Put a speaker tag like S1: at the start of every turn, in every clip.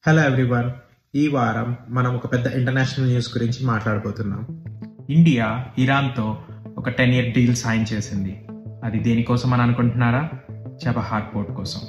S1: Hello everyone, ఈ వారం మనం ఒక పెద్ద ఇంటర్నేషనల్ న్యూస్ గురించి మాట్లాడబోతున్నాం. ఇండియా ఇరాన్తో ఒక 10-year డీల్ సైన్ చేసింది. అది దేనికోసం అని అనుకుంటున్నారా? చబహార్ పోర్ట్ కోసం.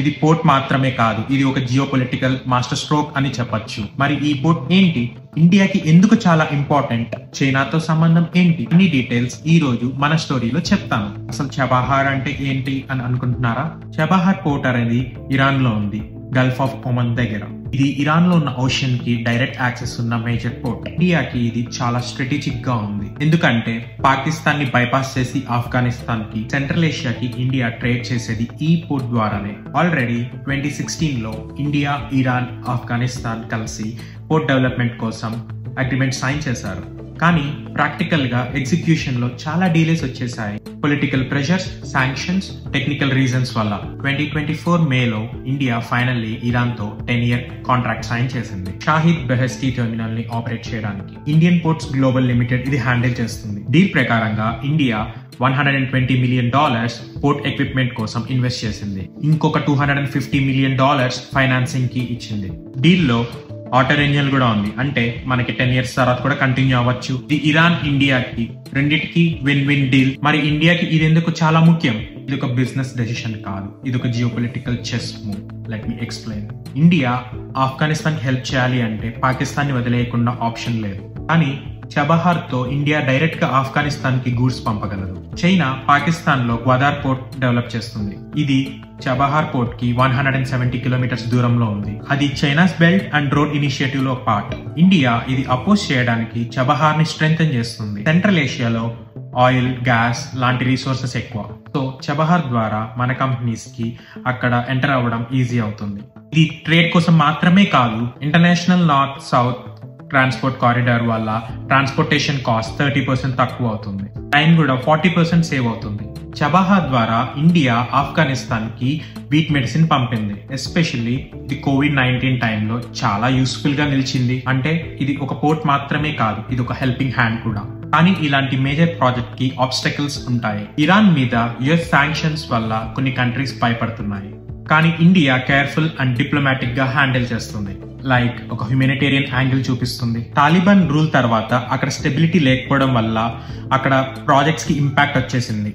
S1: ఇది పోర్ట్ మాత్రమే కాదు, ఇది ఒక జియో పొలిటికల్ మాస్టర్ స్ట్రోక్ అని చెప్పొచ్చు. మరి ఈ పోర్ట్ ఏంటి, ఇండియాకి ఎందుకు చాలా ఇంపార్టెంట్, చైనాతో సంబంధం ఏంటి, అన్ని డీటెయిల్స్ ఈ రోజు మన స్టోరీలో చెప్తాను. అసలు చబహార్ అంటే ఏంటి అని అనుకుంటున్నారా? చబహార్ పోర్ట్ అనేది ఇరాన్ లో ఉంది, గల్ఫ్ ఆఫ్ ఒమన్ దగ్గర. ఇది ఇరాన్ లో ఉన్న ఓషన్ కి డైరెక్ట్ యాక్సెస్ ఉన్న మేజర్ పోర్ట్. ఇండియాకి ఇది చాలా స్ట్రాటజిక్ గా ఉంది, ఎందుకంటే పాకిస్తాన్ ని బైపాస్ చేసి ఆఫ్ఘనిస్తాన్ కి, సెంట్రల్ ఏషియాకి ఇండియా ట్రేడ్ చేసేది ఈ పోర్ట్ ద్వారానే. ఆల్రెడీ 2016 లో ఇండియా, ఇరాన్, ఆఫ్ఘనిస్తాన్ కలిసి పోర్ట్ డెవలప్మెంట్ కోసం అగ్రిమెంట్ సైన్ చేశారు. కానీ ప్రాక్టికల్ గా ఎగ్జిక్యూషన్ లో చాలా డీలేస్ వచ్చేసాయి. Political pressures, sanctions, technical reasons వల్ల 2024 మేలో ఇండియా ఫైనల్లీ ఇరాన్ తో 10-year కాంట్రాక్ట్ సైన్ చేసింది. షాహిద్ బెహెస్టీ టెర్మినల్ ని ఆపరేట్ చేయడానికి ఇండియన్ పోర్ట్స్ గ్లోబల్ లిమిటెడ్ ఇది హ్యాండిల్ చేస్తుంది. డీల్ ప్రకారంగా ఇండియా $120 million పోర్ట్ ఎక్విప్మెంట్ కోసం ఇన్వెస్ట్ చేసింది. ఇంకొక $250 million ఫైనాన్సింగ్ కి ఇచ్చింది. డీల్ లో ఆటర్ ఇంజిన్ కూడా ఉంది, అంటే మనకి 10 years తర్వాత కూడా కంటిన్యూ అవ్వచ్చు. ఇది ఇరాన్, ఇండియాకి రెండింటికి విన్ విన్ డీల్. మరి ఇండియాకి ఇది ఎందుకు చాలా ముఖ్యం? ఇది ఒక బిజినెస్ డెసిషన్ కాదు, ఇది ఒక geo political chess move. Let me explain. India Afghanistan కి హెల్ప్ చేయాలి అంటే పాకిస్తాన్ ని వదిలేయకుండా ఆప్షన్ లేదు. కానీ చబహార్ తో ఇండియా డైరెక్ట్ గా ఆఫ్ఘనిస్తాన్ కి గూడ్స్ పంపగలదు. చైనా పాకిస్తాన్ లో గ్వాదార్ పోర్ట్ డెవలప్ చేస్తుంది. ఇది చబహార్ పోర్ట్ కి 170 kilometers దూరంలో ఉంది. అది China's belt and road initiative లో పార్ట్. ఇండియా ఇది అపోజ్ చేయడానికి చబహార్ ని స్ట్రెంగ్తన్ చేస్తుంది. సెంట్రల్ ఏషియాలో ఆయిల్, గ్యాస్ లాంటి రిసోర్సెస్ ఎక్కువ. సో చబహార్ ద్వారా మన కంపెనీస్ కి అక్కడ ఎంటర్ అవ్వడం ఈజీ అవుతుంది. ఇది ట్రేడ్ కోసం మాత్రమే కాదు, international north south transport corridor వల్ల ట్రాన్స్పోర్టేషన్ కాస్ట్ 30% తక్కువ అవుతుంది. టైం కూడా 40% సేవ్ అవుతుంది. చబహార్ ద్వారా ఇండియా ఆఫ్ఘనిస్తాన్ కి వీట్ మెడిసిన్ పంపింది. ఎస్పెషల్లీ ఇది COVID-19 టైంలో చాలా యూస్ఫుల్ గా నిలిచింది. అంటే ఇది ఒక పోర్ట్ మాత్రమే కాదు, ఇది ఒక హెల్పింగ్ హ్యాండ్ కూడా. కానీ ఇలాంటి మేజర్ ప్రాజెక్ట్ కి ఆబ్స్టకల్స్ ఉంటాయి. ఇరాన్ మీద US శాంక్షన్స్ వల్ల కొన్ని కంట్రీస్ భయపడుతున్నాయి. కానీ ఇండియా కేర్ఫుల్ అండ్ డిప్లొమాటిక్ గా హ్యాండిల్ చేస్తుంది. లైక్ ఒక హ్యూమానిటేరియన్ యాంగిల్ చూపిస్తుంది. తాలిబాన్ రూల్ తర్వాత అక్కడ స్టెబిలిటీ లేకపోవడం వల్ల అక్కడ ప్రాజెక్ట్స్ కి ఇంపాక్ట్ వచ్చేసింది.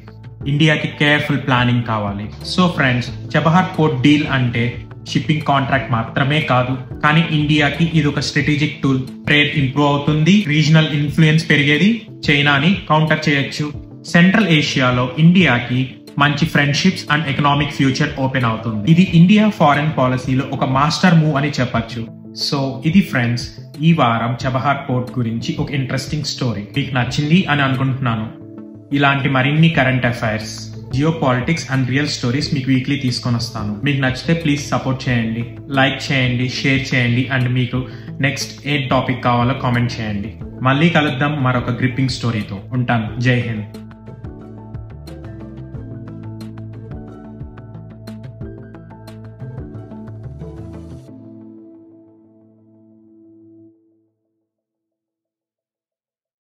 S1: ఇండియాకి కేర్ఫుల్ ప్లానింగ్ కావాలి. So friends, Chabahar port deal అంటే షిప్పింగ్ కాంట్రాక్ట్ మాత్రమే కాదు, కానీ ఇండియాకి ఇది ఒక స్ట్రాటజిక్ టూల్. ట్రేడ్ ఇంప్రూవ్ అవుతుంది, రీజనల్ ఇన్ఫ్లుయెన్స్ పెరిగేది, చైనాని కౌంటర్ చేయొచ్చు. సెంట్రల్ ఏషియాలో ఇండియాకి మంచి friendships and economic future open అవుతుంది. ఇది ఇండియా ఫారెన్ పాలసీలో ఒక మాస్టర్ మూవ్ అని చెప్పొచ్చు. సో ఇది ఫ్రెండ్స్, ఈ వారం చబహార్ పోర్ట్ గురించి ఒక ఇంట్రెస్టింగ్ స్టోరీ. మీకు నచ్చింది అని అనుకుంటున్నాను. ఇలాంటి మరిన్ని current affairs, geo politics and real stories మీకు వీక్లీ తీసుకొని వస్తాను. మీకు నచ్చితే ప్లీజ్ సపోర్ట్ చేయండి, లైక్ చేయండి, షేర్ చేయండి, అండ్ మీకు నెక్స్ట్ ఏ టాపిక్ కావాలో కామెంట్ చేయండి. మళ్ళీ కలుద్దాం మరొక గ్రిప్పింగ్ స్టోరీతో. ఉంటాను. జై హింద్.